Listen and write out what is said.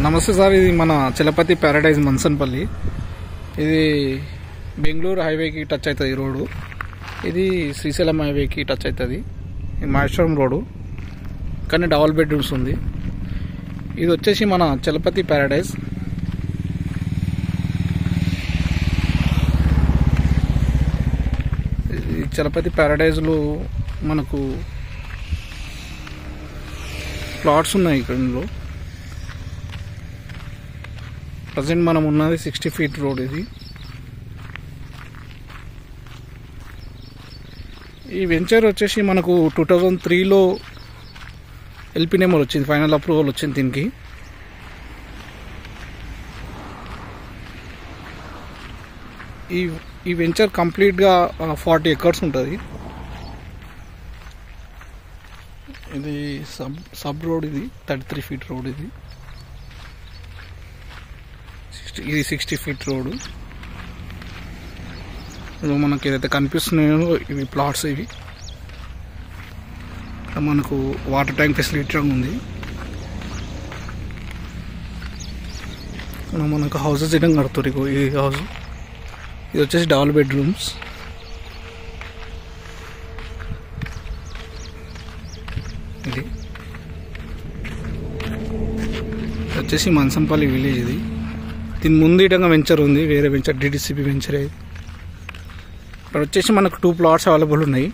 నమస్తే సార్, ఇది మన చలపతి ప్యారడైజ్ మన్సన్పల్లి. ఇది బెంగళూరు హైవేకి టచ్ అవుతుంది ఈ రోడ్డు. ఇది శ్రీశైలం హైవేకి టచ్ అవుతుంది. ఇది మహేశ్వరం రోడ్డు, కానీ డబుల్ బెడ్రూమ్స్ ఉంది. ఇది వచ్చేసి మన చలపతి ప్యారడైజ్. ఈ చలపతి ప్యారడైజ్లో మనకు ప్లాట్స్ ఉన్నాయి. ఇక్కడ ఇందులో ప్రజెంట్ మనం ఉన్నది 60 ఫీట్ రోడ్. ఇది ఈ వెంచర్ వచ్చేసి మనకు 2003లో ఎల్పీ నెంబర్ వచ్చింది, ఫైనల్ అప్రూవల్ వచ్చింది దీనికి. ఈ వెంచర్ కంప్లీట్గా 40 ఎకర్స్ ఉంటుంది. ఇది సబ్ రోడ్, ఇది 33 ఫీట్ రోడ్. ఇది 60 ఫీట్ రోడ్. మనకి ఏదైతే కనిపిస్తున్నాయో ఇవి ప్లాట్స్. ఇవి మనకు వాటర్ ట్యాంక్ ఫెసిలిటీ ఉంది. మనకు హౌసెస్ ఇవ్వడం కడుతుంది. ఈ హౌస్ ఇది వచ్చేసి డబుల్ బెడ్రూమ్స్. ఇది వచ్చేసి మన్సన్పల్లి విలేజ్. ఇది దీని ముందు ఇటంగా వెంచర్ ఉంది, వేరే వెంచర్, డిడిసిపి వెంచర్. ఇక్కడ వచ్చేసి మనకు 2 ప్లాట్స్ అవైలబుల్ ఉన్నాయి.